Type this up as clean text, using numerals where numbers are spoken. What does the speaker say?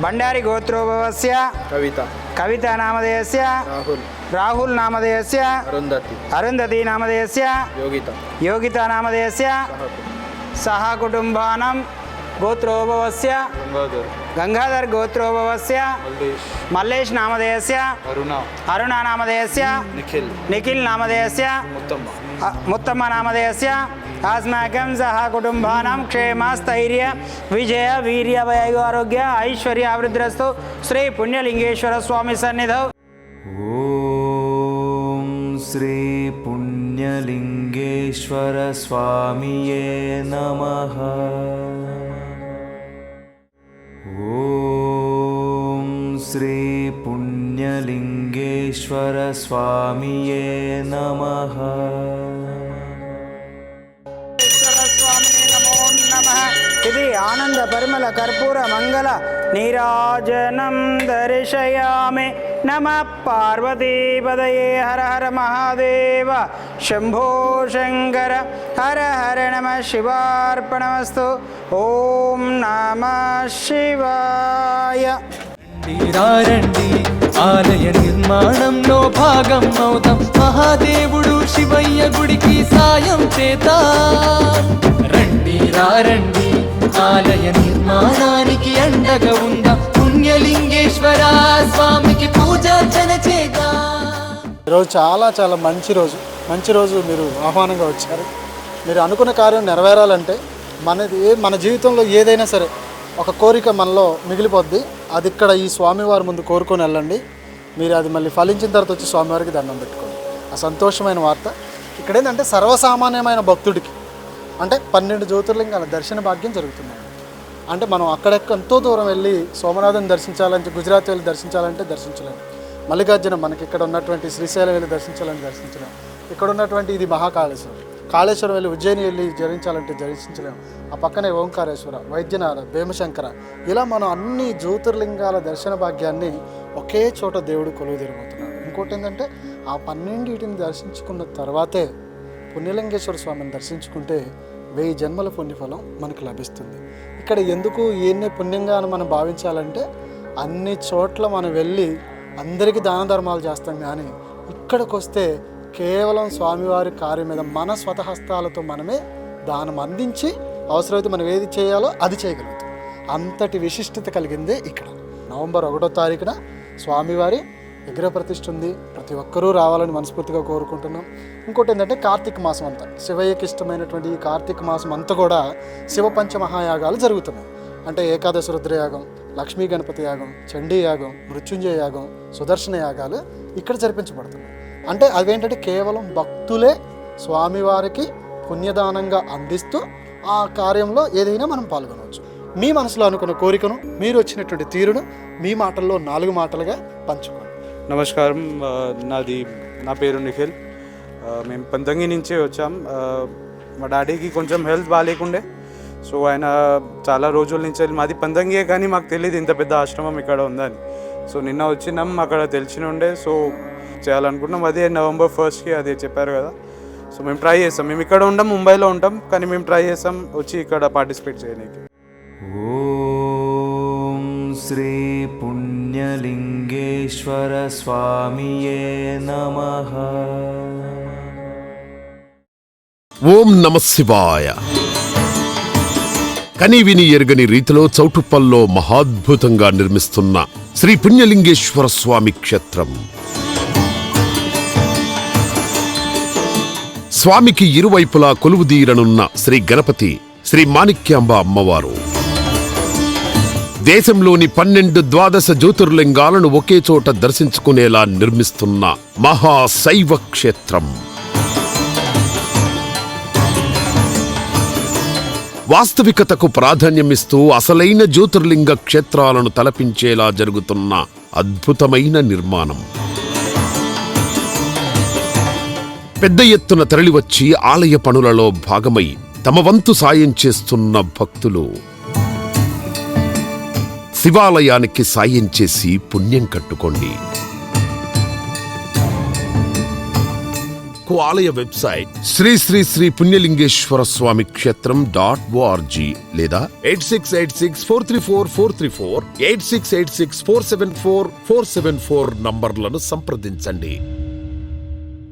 भंडारी गोत्रोभवस्य कविता नामधेयस्य राहुल नामधेयस्य अरुंधति नामधेयस्य योगिता नामधेयस्य सह कुटुंबानां गोत्रोभवस्य गंगाधर गोत्रोभवस्य मल्लेश नामधेयस्य अरुणा नामधेयस्य निखिल नामधेयस्य मुत्तम्मा नामधेयस्य अस्माकं सह कुटुंबानां क्षेम स्थैर्य विजय वीर्य वैराग्य ऐश्वर्य अभिवृद्धिरस्तु श्री पुण्यलिंगेश्वर स्वामी सन्निधौ। ओम श्री पुण्यलिंगेश्वर स्वामिये नमः। ओम श्री पुण्यलिंगेश्वर स्वामिये नमः। इति आनंद परिमल कर्पूर मंगल नीराजनं दर्शयामि। नमः पार्वती पदये हर हर महादेव शंभो शंकर हर हर नमः शिवार्पणमस्तु। ओम नमः शिवाय। రండి ఆలయ నిర్మాణంలో భాగం అవుతాం, మహాదేవుడు శివయ్య గుడికి సాయం చేద్దాం. రండి ఆలయ నిర్మాణానికి అండగా ఉందాం, పుణ్యలింగేశ్వర స్వామికి పూజార్చన చేద్దాం. ఈరోజు చాలా మంచి రోజు మీరు ఆహ్వానంగా వచ్చారు. మీరు అనుకున్న కార్యం నెరవేరాలంటే మన జీవితంలో ఏదైనా సరే ఒక కోరిక మనలో మిగిలిపోద్ది. అది ఇక్కడ ఈ స్వామివారి ముందు కోరుకొని వెళ్ళండి. మీరు అది మళ్ళీ ఫలించిన తర్వాత వచ్చి స్వామివారికి దండం పెట్టుకోండి. ఆ సంతోషమైన వార్త ఇక్కడ ఏంటంటే సర్వసామాన్యమైన భక్తుడికి అంటే 12 జ్యోతిర్లింగాల దర్శన భాగ్యం జరుగుతుంది. అంటే మనం ఎంతో దూరం వెళ్ళి సోమనాథుని దర్శించాలంటే, గుజరాత్ వెళ్ళి దర్శించాలంటే దర్శించలేము. మల్లికార్జున మనకి ఇక్కడ ఉన్నటువంటి శ్రీశైలం వెళ్ళి దర్శించాలంటే దర్శించలేము. ఇక్కడ ఉన్నటువంటి ఇది కాళేశ్వరం వెళ్ళి ఉజ్జయిని వెళ్ళి జరించాలంటే దర్శించలేము. ఆ పక్కనే ఓంకారేశ్వర, వైద్యనాథ, భీమశంకర, ఇలా మనం అన్ని జ్యోతిర్లింగాల దర్శన భాగ్యాన్ని ఒకే చోట దేవుడు కొలువు తీరబోతున్నాడు. ఇంకోటి ఏంటంటే ఆ 12 దర్శించుకున్న తర్వాతే పుణ్యలింగేశ్వర స్వామిని దర్శించుకుంటే 1000 జన్మల పుణ్యఫలం మనకు లభిస్తుంది. ఇక్కడ ఎందుకు ఈయన్నే పుణ్యంగా మనం భావించాలంటే అన్ని చోట్ల మనం వెళ్ళి అందరికీ దాన ధర్మాలు చేస్తాం, కానీ ఇక్కడికి వస్తే కేవలం స్వామివారి కార్యం మీద మన స్వతహస్తాలతో మనమే దానం అందించి అవసరమైతే మనం ఏది చేయాలో అది చేయగలుగుతాం. అంతటి విశిష్టత కలిగిందే ఇక్కడ. నవంబర్ 1వ తారీఖున స్వామివారి విగ్రహ ప్రతిష్ఠ ఉంది. ప్రతి ఒక్కరూ రావాలని మనస్ఫూర్తిగా కోరుకుంటున్నాం. ఇంకోటి ఏంటంటే కార్తీక మాసం అంతా శివయ్యకి ఇష్టమైనటువంటి ఈ కార్తీక మాసం అంతా కూడా శివ పంచమహాయాగాలు జరుగుతున్నాయి. అంటే ఏకాదశ రుద్రయాగం, లక్ష్మీ గణపతి యాగం, చండీ యాగం, మృత్యుంజయ యాగం, సుదర్శన యాగాలు ఇక్కడ జరిపించబడుతున్నాయి. అంటే అవేంటంటే కేవలం భక్తులే స్వామివారికి పుణ్యదానంగా అందిస్తూ ఆ కార్యంలో ఏదైనా మనం పాల్గొనవచ్చు. మీ మనసులో అనుకున్న కోరికను, మీరు వచ్చినటువంటి తీరును మీ మాటల్లో 4 మాటలుగా పంచుకోండి. నమస్కారం, నా పేరు నిఖిల్. మేము పంతంగి నుంచే వచ్చాం. మా డాడీకి కొంచెం హెల్త్ బాగాలేకుండే, సో ఆయన చాలా రోజుల నుంచి మాది పంతంగియే, కానీ మాకు తెలియదు ఇంత పెద్ద ఆశ్రమం ఇక్కడ ఉందని. సో నిన్న వచ్చినాం, అక్కడ తెలిసిన ఉండే, సో చేయాలనుకుంటున్నాం. అదే నవంబర్ 1కి అదే చెప్పారు కదా, సో మేము ట్రై చేస్తాం. మేము ఇక్కడ ఉంటాం, ముంబైలో ఉంటాం, కానీ మేము ట్రై చేస్తాం వచ్చి ఇక్కడ పార్టిసిపేట్ చేయడానికి. ఓం శ్రీ పుణ్యలింగేశ్వర స్వామియే నమః. ఓం నమః శివాయ. కనీవిని ఎరగని రీతిలో చౌటుప్పల్లో మహాద్భుతంగా నిర్మిస్తున్న శ్రీ పుణ్యలింగేశ్వర స్వామి క్షేత్రం. స్వామికి ఇరువైపులా కొలువుదీరనున్న శ్రీ గణపతి, శ్రీ మాణిక్యాంబ అమ్మవారు దేశంలోని 12 ద్వాదశ జ్యోతిర్లింగాలను ఒకే చోట దర్శించుకునేలా నిర్మిస్తున్న మహాశైవ క్షేత్రం. వాస్తవికతకు ప్రాధాన్యమిస్తూ అసలైన జ్యోతిర్లింగ క్షేత్రాలను తలపించేలా జరుగుతున్న అద్భుతమైన నిర్మాణం. పెద్ద ఎత్తున తరలివచ్చి ఆలయ పనులలో భాగమై తమ వంతు సాయం చేస్తున్న భక్తులు శివాలయానికి సాయం చేసి పుణ్యం కట్టుకోండి. వివరాలకు ఆలయ వెబ్సైట్ శ్రీ శ్రీ శ్రీ పుణ్యలింగేశ్వర స్వామి క్షేత్రం.org లేదా 8686434434 8686474474 నంబర్లను సంప్రదించండి.